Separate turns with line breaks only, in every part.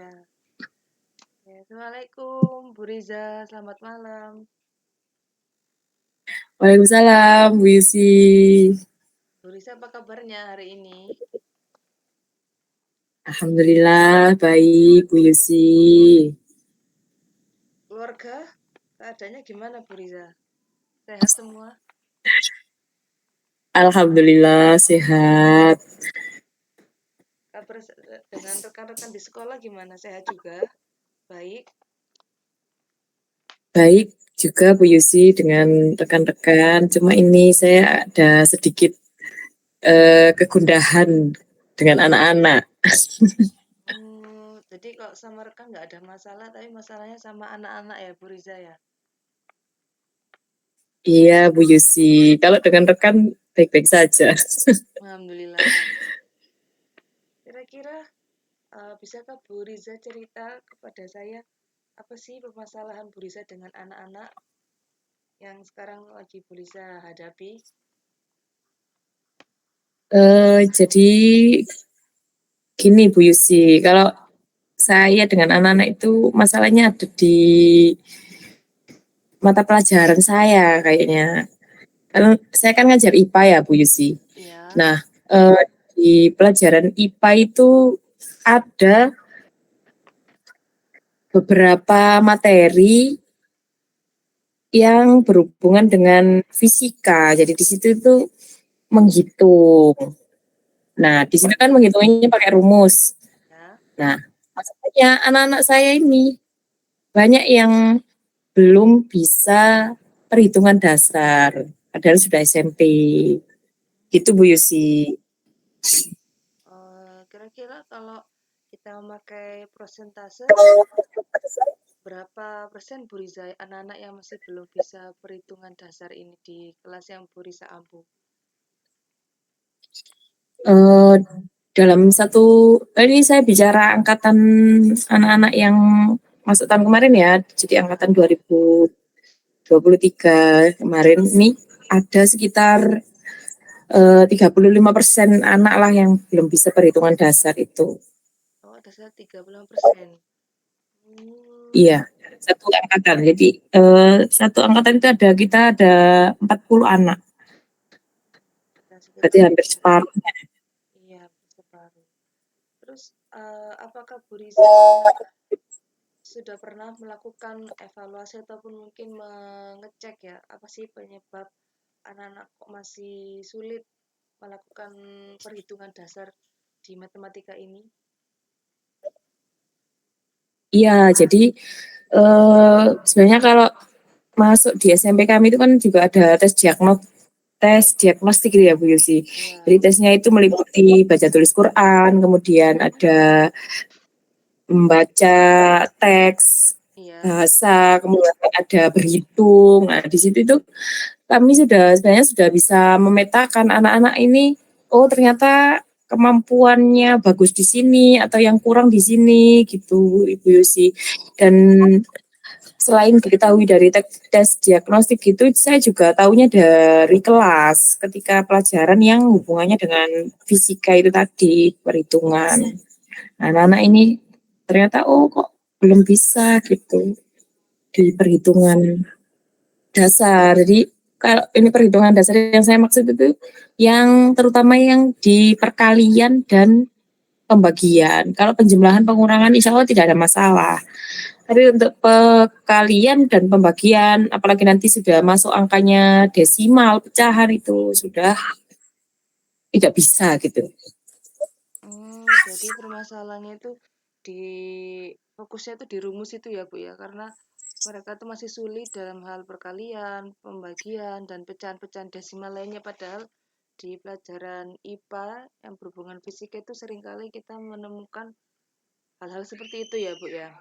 Ya. Ya, Assalamualaikum Bu Riza, selamat malam.
Waalaikumsalam, Bu Yusi.
Bu Riza apa kabarnya hari ini?
Alhamdulillah, baik, Bu Yusi.
Keluarga, keadaannya gimana Bu Riza? Sehat semua?
Alhamdulillah, sehat.
Kabar dengan rekan-rekan di sekolah gimana? Sehat juga? Baik?
Baik juga, Bu Yusi, dengan rekan-rekan. Cuma ini saya ada sedikit kegundahan dengan anak-anak.
Jadi kalau sama rekan nggak ada masalah, tapi masalahnya sama anak-anak ya Bu Riza ya?
Iya, Bu Yusi. Kalau dengan rekan, baik-baik saja.
Alhamdulillah. Kira-kira bisakah Bu Riza cerita kepada saya apa sih permasalahan Bu Riza dengan anak-anak yang sekarang lagi Bu Riza hadapi?
Jadi, gini, Bu Yusi. Kalau saya dengan anak-anak itu masalahnya ada di mata pelajaran saya kayaknya. Kan saya kan ngajar IPA ya Bu Yusi.
Ya.
Nah, di pelajaran IPA itu ada beberapa materi yang berhubungan dengan fisika. Jadi di situ itu menghitung. Nah, di situ kan menghitungnya pakai rumus.
Ya.
Nah, masalahnya anak-anak saya ini banyak yang belum bisa perhitungan dasar, padahal sudah SMP. Gitu Bu Yusi.
Kira-kira kalau kita memakai persentase, berapa persen Bu Riza anak-anak yang masih belum bisa perhitungan dasar ini di kelas yang Bu Riza ampu?
Eh, dalam satu ini saya bicara angkatan anak-anak yang masuk tahun kemarin ya, jadi angkatan 2023 kemarin ini ada sekitar 35% anak lah yang belum bisa perhitungan dasar itu.
Oh, ada 35%.
Iya, satu angkatan. Jadi satu angkatan itu kita ada 40 anak.
Nah,
Berarti
sekitar
hampir separuh.
iya separuh. Terus apakah Bu Riza sudah pernah melakukan evaluasi ataupun mungkin mengecek ya apa sih penyebab anak-anak kok masih sulit melakukan perhitungan dasar di matematika ini?
Iya, jadi sebenarnya kalau masuk di SMP kami itu kan juga ada tes diagnostik gitu ya Bu Yusi. Jadi
Ya,
tesnya itu meliputi baca tulis Quran, kemudian ada membaca teks,
iya.
bahasa, kemudian ada berhitung. Nah, di situ itu kami sebenarnya sudah bisa memetakan anak-anak ini, oh ternyata kemampuannya bagus di sini atau yang kurang di sini gitu Ibu Yusi. Dan selain diketahui dari tes diagnostik itu, saya juga tahunya dari kelas ketika pelajaran yang hubungannya dengan fisika itu tadi, perhitungan. Nah, anak-anak ini ternyata oh kok belum bisa gitu di perhitungan dasar. Jadi kalau ini perhitungan dasar yang saya maksud itu yang terutama yang di perkalian dan pembagian. Kalau penjumlahan pengurangan insya Allah tidak ada masalah. Tapi untuk perkalian dan pembagian, apalagi nanti sudah masuk angkanya desimal, pecahan itu sudah tidak bisa gitu.
Jadi permasalahannya itu di fokusnya itu di rumus itu ya Bu ya, karena mereka tuh masih sulit dalam hal perkalian, pembagian, dan pecahan-pecahan desimal lainnya. Padahal di pelajaran IPA yang berhubungan fisika itu seringkali kita menemukan hal-hal seperti itu ya Bu ya.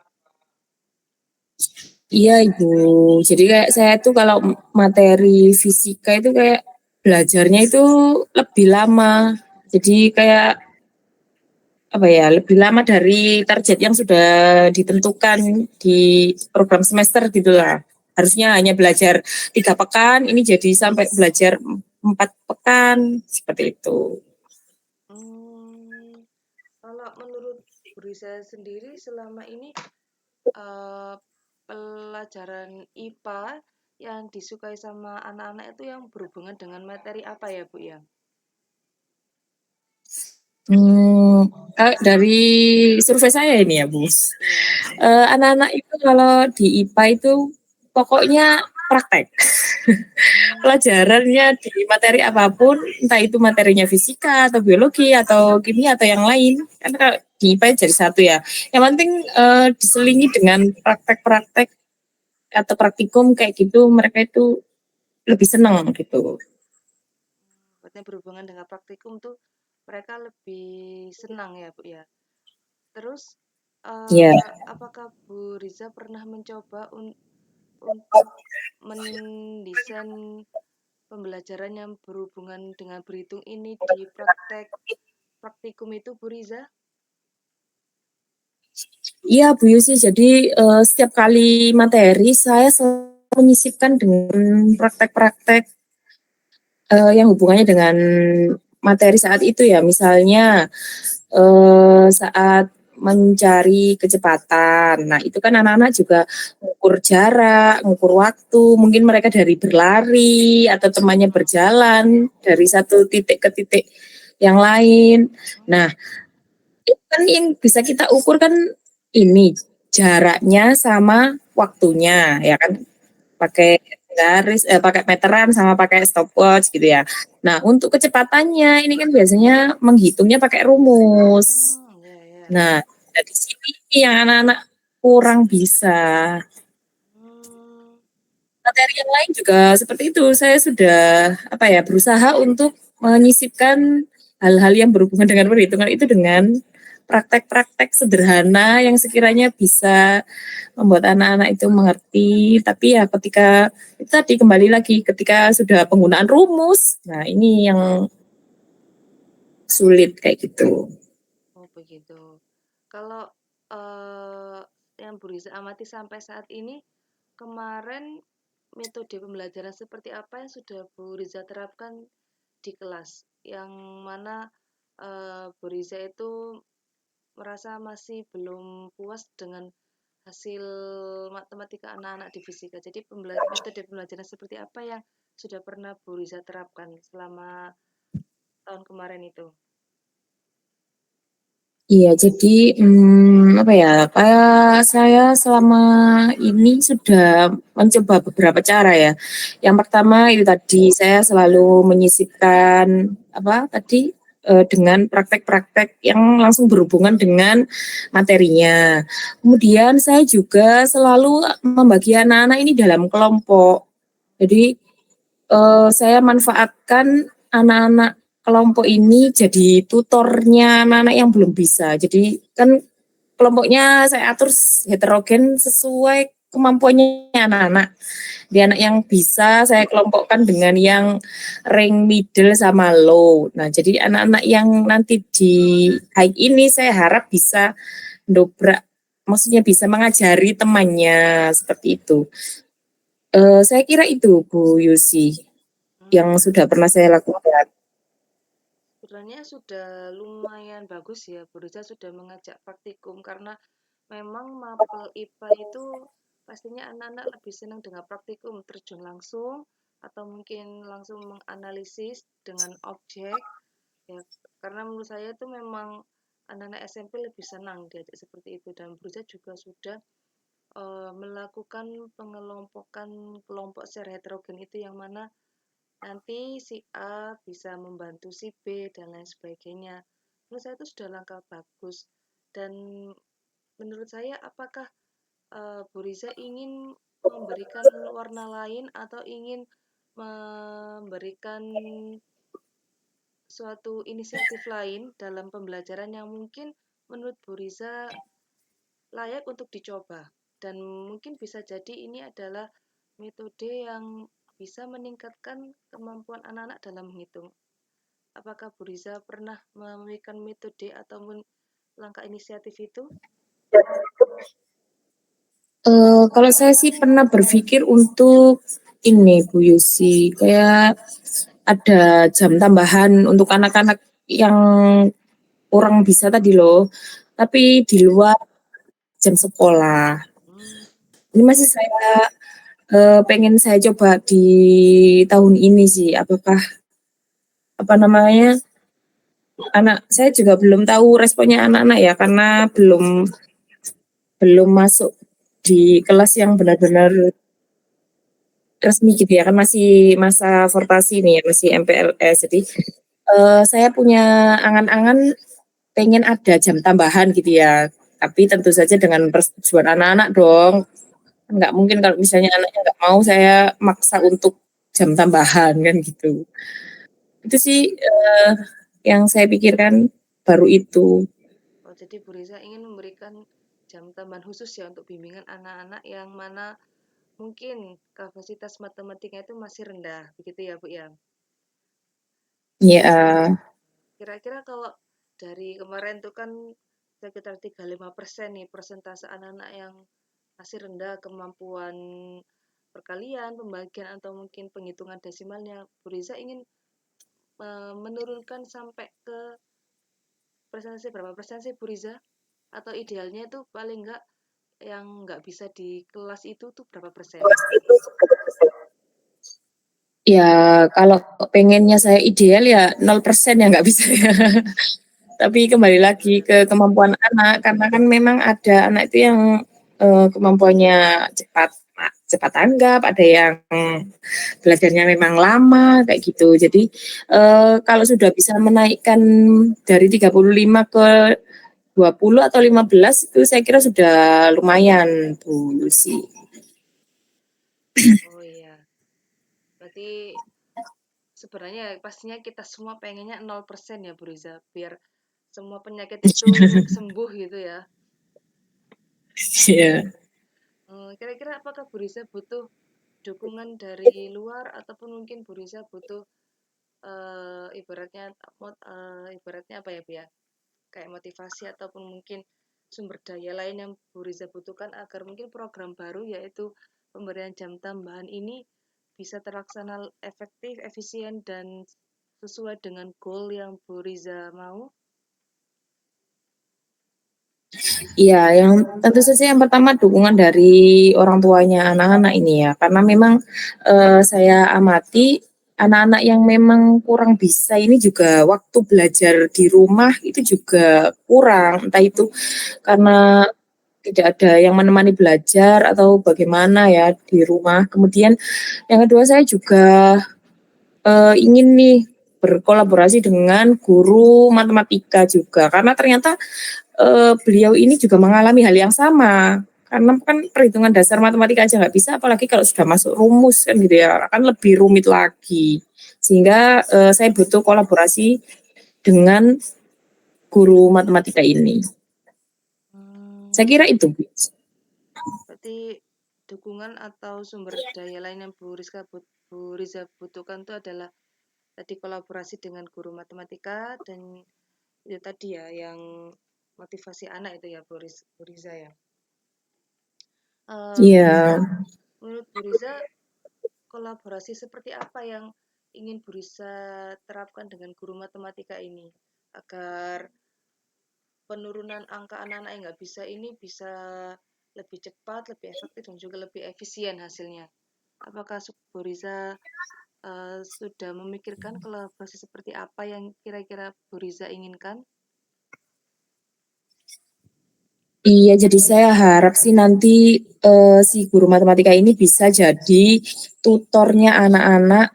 Iya Ibu, jadi kayak saya tuh kalau materi fisika itu kayak belajarnya itu lebih lama. Jadi kayak apa ya, lebih lama dari target yang sudah ditentukan di program semester gitulah. Harusnya hanya belajar 3 pekan, ini jadi sampai belajar 4 pekan seperti itu.
Hmm, Kalau menurut Bu Risa sendiri selama ini eh, pelajaran IPA yang disukai sama anak-anak itu yang berhubungan dengan materi apa ya, Bu ya?
Hmm, dari survei saya ini ya, Bu.
Iya.
Anak-anak itu kalau di IPA itu pokoknya praktek.
Hmm,
Pelajarannya di materi apapun, entah itu materinya fisika atau biologi atau kimia atau yang lain. Kan kalau di IPA jadi satu ya. Yang penting diselingi dengan praktek-praktek atau praktikum kayak gitu, mereka itu lebih senang gitu.
Berarti berhubungan dengan praktikum tuh mereka lebih senang ya, Bu ya. Terus,
Ya,
apakah Bu Riza pernah mencoba untuk mendesain pembelajaran yang berhubungan dengan berhitung ini di praktikum itu, Bu Riza?
iya Bu Yusi. Jadi setiap kali materi saya selalu menyisipkan dengan praktek-praktek yang hubungannya dengan materi saat itu ya. Misalnya saat mencari kecepatan. Nah, itu kan anak-anak juga ngukur jarak, ngukur waktu, mungkin mereka dari berlari atau temannya berjalan dari satu titik ke titik yang lain. Nah, itu kan yang bisa kita ukur kan ini jaraknya sama waktunya, ya kan? Pakai garis, pakai meteran sama pakai stopwatch gitu ya. Nah, untuk kecepatannya ini kan biasanya menghitungnya pakai rumus.
Hmm, ya, ya.
Nah, dari sini yang anak-anak kurang bisa.
Hmm,
Materi yang lain juga seperti itu. Saya sudah berusaha untuk menyisipkan hal-hal yang berhubungan dengan perhitungan itu dengan praktek-praktek sederhana yang sekiranya bisa membuat anak-anak itu mengerti. Tapi ya ketika itu tadi kembali lagi ketika sudah penggunaan rumus, nah ini yang sulit kayak gitu.
oh begitu. Kalau eh, yang Bu Riza amati sampai saat ini, kemarin metode pembelajaran seperti apa yang sudah Bu Riza terapkan di kelas? Yang mana Bu Riza itu merasa masih belum puas dengan hasil matematika anak-anak di fisika. Jadi metode pembelajaran seperti apa yang sudah pernah Bu Riza terapkan selama tahun kemarin itu?
Iya, jadi saya selama ini sudah mencoba beberapa cara ya. Yang pertama itu tadi saya selalu menyisipkan dengan praktek-praktek yang langsung berhubungan dengan materinya. Kemudian saya juga selalu membagi anak-anak ini dalam kelompok. Jadi saya manfaatkan anak-anak kelompok ini jadi tutornya anak-anak yang belum bisa. Jadi kan kelompoknya saya atur heterogen sesuai kemampuannya anak-anak. Di anak yang bisa saya kelompokkan dengan yang rank middle sama low. Nah, jadi anak-anak yang nanti di high ini saya harap bisa dobrak, maksudnya bisa mengajari temannya seperti itu. Saya kira itu Bu Yusi yang
Hmm,
sudah pernah saya lakukan.
sebenarnya sudah lumayan bagus ya, Bu Riza sudah mengajak praktikum karena memang mapel IPA itu pastinya anak-anak lebih senang dengan praktikum terjun langsung atau mungkin langsung menganalisis dengan objek ya, karena menurut saya itu memang anak-anak SMP lebih senang diajak seperti itu dan Brusa juga sudah melakukan pengelompokan kelompok secara heterogen itu yang mana nanti si A bisa membantu si B dan lain sebagainya. Menurut saya itu sudah langkah bagus dan menurut saya apakah Bu Riza ingin memberikan warna lain atau ingin memberikan suatu inisiatif lain dalam pembelajaran yang mungkin menurut Bu Riza layak untuk dicoba dan mungkin bisa jadi ini adalah metode yang bisa meningkatkan kemampuan anak-anak dalam menghitung. Apakah Bu Riza pernah memberikan metode atau langkah inisiatif itu?
Kalau saya sih pernah berpikir untuk ini Bu Yusi, kayak ada jam tambahan untuk anak-anak yang kurang bisa tadi loh. tapi di luar jam sekolah.
Mmm,
Ini masih pengen saya coba di tahun ini sih, apakah apa namanya, anak saya juga belum tahu responnya anak-anak ya, karena belum belum masuk di kelas yang benar-benar resmi gitu ya, kan masih masa fortasi nih, masih MPLS. Jadi, saya punya angan-angan pengen ada jam tambahan gitu ya, tapi tentu saja dengan persetujuan anak-anak dong. Nggak mungkin kalau misalnya anaknya nggak mau, saya maksa untuk jam tambahan, kan gitu. Itu sih, yang saya pikirkan baru itu.
oh jadi Bu Riza ingin memberikan jam tambahan khusus ya untuk bimbingan anak-anak yang mana mungkin kapasitas matematikanya itu masih rendah, begitu ya Bu ya?
Iya,
Kira-kira kalau dari kemarin tuh kan sekitar 35% nih persentase anak-anak yang masih rendah kemampuan perkalian, pembagian atau mungkin penghitungan desimalnya. Bu Riza ingin menurunkan sampai ke persentase berapa persen sih Bu Riza? Atau idealnya itu paling enggak yang nggak bisa di kelas itu tuh berapa persen?
ya kalau pengennya saya ideal ya 0% ya nggak bisa ya. Tapi kembali lagi ke kemampuan anak, karena kan memang ada anak itu yang, kemampuannya cepat cepat tanggap, ada yang belajarnya memang lama, kayak gitu. Jadi, kalau sudah bisa menaikkan dari 35 ke 20 atau 15 itu saya kira sudah lumayan, Bu Lucy.
Oh iya, berarti sebenarnya pastinya kita semua pengennya 0% ya Bu Riza, biar semua penyakit itu sembuh gitu ya.
Iya.
Kira-kira apakah Bu Riza butuh dukungan dari luar ataupun mungkin Bu Riza butuh ibaratnya apa ya Bu ya? Kayak motivasi ataupun mungkin sumber daya lain yang Bu Riza butuhkan agar mungkin program baru yaitu pemberian jam tambahan ini bisa terlaksana efektif, efisien dan sesuai dengan goal yang Bu Riza mau.
Iya, yang tentu saja yang pertama dukungan dari orang tuanya anak-anak ini ya, karena memang, saya amati anak-anak yang memang kurang bisa ini juga waktu belajar di rumah itu juga kurang, entah itu karena tidak ada yang menemani belajar atau bagaimana ya di rumah. Kemudian yang kedua saya juga, ingin nih berkolaborasi dengan guru matematika juga, karena ternyata beliau ini juga mengalami hal yang sama. Karena kan perhitungan dasar matematika aja nggak bisa, apalagi kalau sudah masuk rumus kan gitu ya, kan lebih rumit lagi. Sehingga saya butuh kolaborasi dengan guru matematika ini. Saya
Hmm,
kira itu.
berarti dukungan atau sumber daya lain yang Bu Riza butuhkan itu adalah tadi kolaborasi dengan guru matematika dan itu tadi ya yang motivasi anak itu ya Bu Riza ya. Eh,
Iya.
menurut Bu Riza kolaborasi seperti apa yang ingin Bu Riza terapkan dengan guru matematika ini agar penurunan angka anak-anak yang nggak bisa ini bisa lebih cepat, lebih efektif, dan juga lebih efisien hasilnya. Apakah Bu Riza sudah memikirkan kolaborasi seperti apa yang kira-kira Bu Riza inginkan?
Iya, jadi saya harap sih nanti si guru matematika ini bisa jadi tutornya anak-anak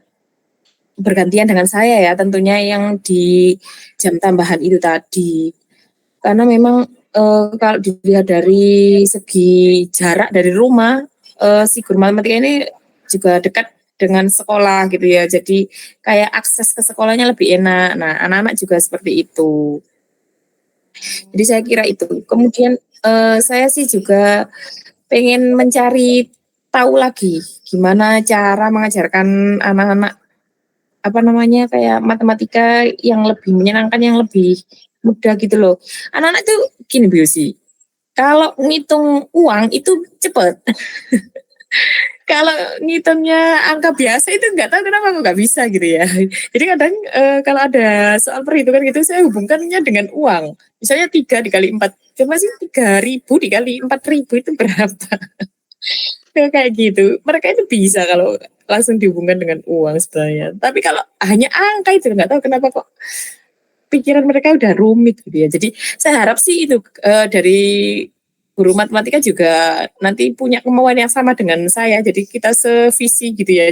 bergantian dengan saya ya, tentunya yang di jam tambahan itu tadi. Karena memang, kalau dilihat dari segi jarak dari rumah, si guru matematika ini juga dekat dengan sekolah gitu ya, jadi kayak akses ke sekolahnya lebih enak. Nah, anak-anak juga seperti itu.
Hmm,
Jadi saya kira itu. Kemudian, saya sih juga pengen mencari tahu lagi gimana cara mengajarkan anak-anak, apa namanya, kayak matematika yang lebih menyenangkan, yang lebih mudah gitu loh. Anak-anak tuh gini Bu Yusi, kalau ngitung uang itu cepet, Kalau ngitungnya angka biasa itu nggak tahu kenapa kok nggak bisa gitu ya. Jadi kadang kalau ada soal perhitungan gitu saya hubungkannya dengan uang. Misalnya 3 dikali 4, coba sih 3.000 dikali 4.000 itu berapa? Kayak gitu. Mereka itu bisa kalau langsung dihubungkan dengan uang sebenarnya. Tapi kalau hanya angka itu nggak tahu kenapa kok pikiran mereka udah rumit gitu ya. Jadi saya harap sih itu dari guru matematika juga nanti punya kemauan yang sama dengan saya. Jadi kita sevisi gitu ya.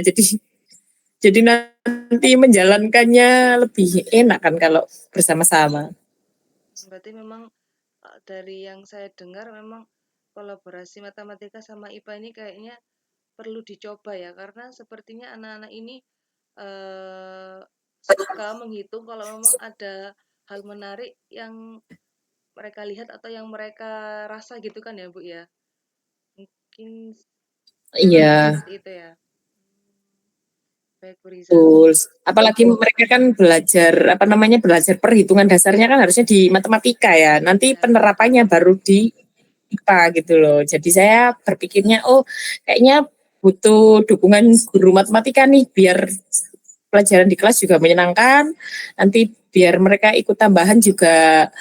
Jadi nanti menjalankannya lebih enak kan kalau bersama-sama.
Berarti memang dari yang saya dengar memang kolaborasi matematika sama IPA ini kayaknya perlu dicoba ya, karena sepertinya anak-anak ini eh, suka menghitung kalau memang ada hal menarik yang mereka lihat atau yang mereka rasa gitu kan ya Bu ya. Mungkin
Iya,
kurang lebih seperti itu ya. Baik Bu Riza.
betul. Apalagi mereka kan belajar apa namanya belajar perhitungan dasarnya kan harusnya di matematika ya. Nanti
Ya,
penerapannya baru di IPA gitu loh. Jadi saya berpikirnya oh kayaknya butuh dukungan guru matematika nih biar pelajaran di kelas juga menyenangkan. Nanti biar mereka ikut tambahan juga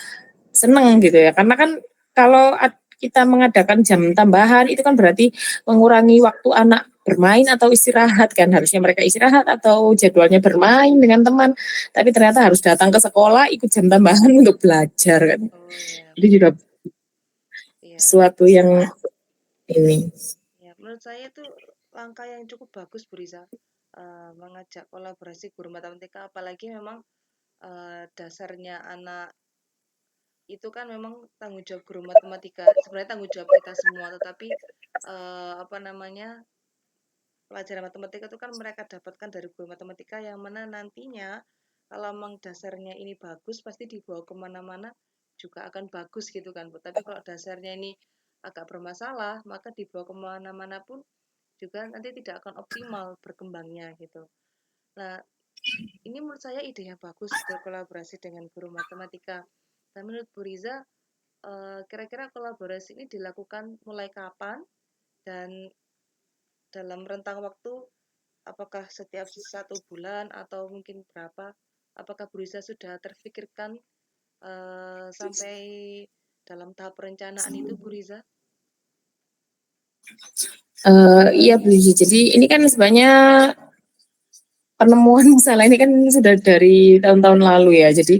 seneng gitu ya. Karena kan kalau kita mengadakan jam tambahan itu kan berarti mengurangi waktu anak bermain atau istirahat kan harusnya mereka istirahat atau jadwalnya bermain dengan teman tapi ternyata harus datang ke sekolah ikut jam tambahan untuk belajar kan
oh ya
itu juga
iya.
sesuatu yang ini
Ya, menurut saya itu langkah yang cukup bagus Bu Riza. Mengajak kolaborasi guru matematika, apalagi memang dasarnya anak itu kan memang tanggung jawab guru matematika. Sebenarnya tanggung jawab kita semua, tetapi apa namanya pelajaran matematika itu kan mereka dapatkan dari guru matematika yang mana nantinya kalau memang dasarnya ini bagus pasti dibawa kemana-mana juga akan bagus gitu kan Bu. Tapi kalau dasarnya ini agak bermasalah maka dibawa kemana-mana pun juga nanti tidak akan optimal berkembangnya gitu. Nah, ini menurut saya ide yang bagus berkolaborasi dengan guru matematika. Dan menurut Bu Riza, kira-kira kolaborasi ini dilakukan mulai kapan dan dalam rentang waktu apakah setiap 1 bulan atau mungkin berapa? Apakah Bu Riza sudah terfikirkan sampai dalam tahap perencanaan itu Bu Riza?
iya Bu Gigi. Jadi ini kan sebenarnya penemuan masalah ini kan sudah dari tahun-tahun lalu ya. Jadi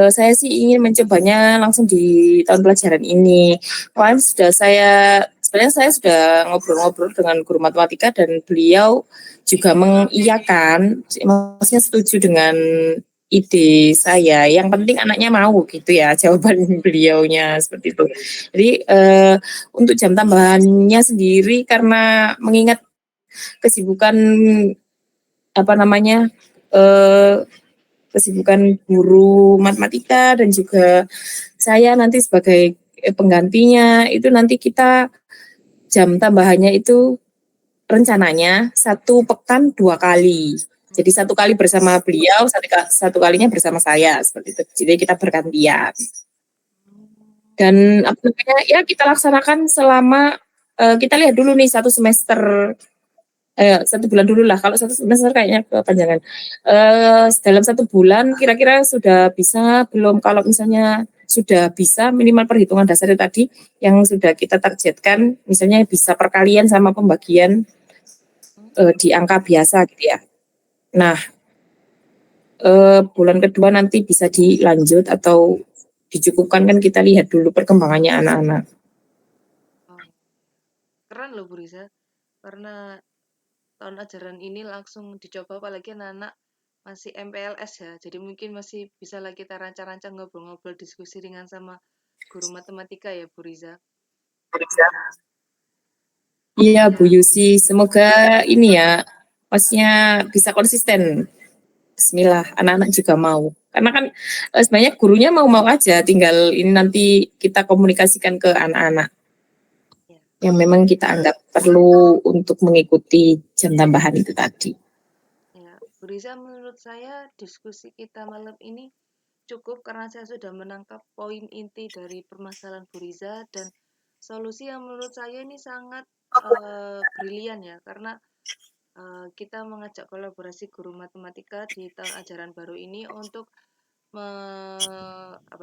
saya sih ingin mencobanya langsung di tahun pelajaran ini. Kemarin sudah sebenarnya saya sudah ngobrol-ngobrol dengan guru matematika dan beliau juga mengiyakan, maksudnya setuju dengan ide saya. Yang penting anaknya mau gitu ya jawaban beliaunya seperti itu. Jadi untuk jam tambahannya sendiri karena mengingat kesibukan apa namanya eh, kesibukan guru matematika dan juga saya nanti sebagai penggantinya itu nanti kita jam tambahannya itu rencananya 1 pekan 2 kali. Jadi 1 kali bersama beliau, satu kalinya bersama saya seperti itu. Jadi kita bergantian dan apa namanya ya kita laksanakan selama kita lihat dulu nih 1 semester 1 bulan dulu lah. Kalau 1 semester kayaknya kepanjangan. Dalam 1 bulan kira-kira sudah bisa belum? Kalau misalnya sudah bisa minimal perhitungan dasar tadi yang sudah kita targetkan, misalnya bisa perkalian sama pembagian di angka biasa gitu ya. Nah, bulan kedua nanti bisa dilanjut atau dicukupkan kan kita lihat dulu perkembangannya anak-anak.
Oh, keren loh Bu Riza, karena tahun ajaran ini langsung dicoba apalagi anak-anak masih MPLS ya. Jadi mungkin masih bisa lah kita rancang-rancang ngobrol-ngobrol diskusi ringan sama guru matematika ya Bu Riza.
Iya Bu
Ya,
Yusi, semoga ini ya, maksudnya bisa konsisten. Bismillah, anak-anak juga mau. Karena kan sebenarnya gurunya mau-mau aja, tinggal ini nanti kita komunikasikan ke anak-anak
ya,
yang memang kita anggap perlu untuk mengikuti jam tambahan itu tadi.
ya. Bu Riza, menurut saya diskusi kita malam ini cukup karena saya sudah menangkap poin inti dari permasalahan Bu Riza dan solusi yang menurut saya ini sangat brilian ya, karena kita mengajak kolaborasi guru matematika di tahun ajaran baru ini untuk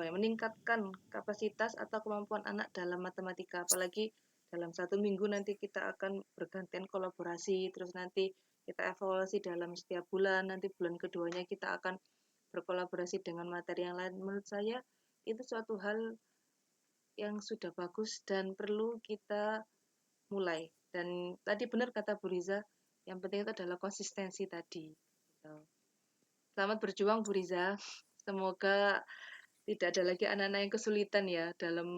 meningkatkan kapasitas atau kemampuan anak dalam matematika. Apalagi dalam 1 minggu nanti kita akan bergantian kolaborasi, terus nanti kita evaluasi dalam setiap bulan, nanti bulan keduanya kita akan berkolaborasi dengan materi yang lain. Menurut saya itu suatu hal yang sudah bagus dan perlu kita mulai. Dan tadi benar kata Bu Riza, yang penting itu adalah konsistensi tadi. Selamat berjuang Bu Riza. Semoga tidak ada lagi anak-anak yang kesulitan ya dalam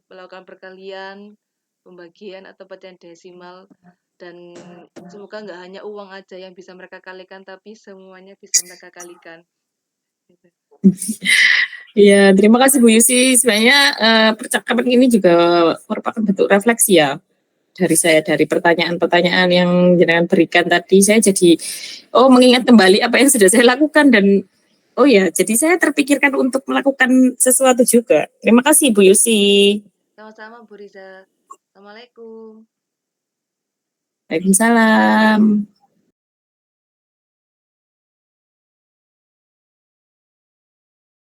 melakukan perkalian, pembagian atau pecahan desimal. Dan semoga nggak hanya uang aja yang bisa mereka kalikan, tapi semuanya bisa mereka kalikan.
Iya, terima kasih Bu Yusi. Sebenarnya percakapan ini juga merupakan bentuk refleksi ya dari saya, dari pertanyaan-pertanyaan yang jenengan berikan tadi. Saya jadi mengingat kembali apa yang sudah saya lakukan dan jadi saya terpikirkan untuk melakukan sesuatu juga. Terima kasih Bu Yusi.
Sama-sama Bu Riza. Assalamualaikum.
Waalaikumsalam.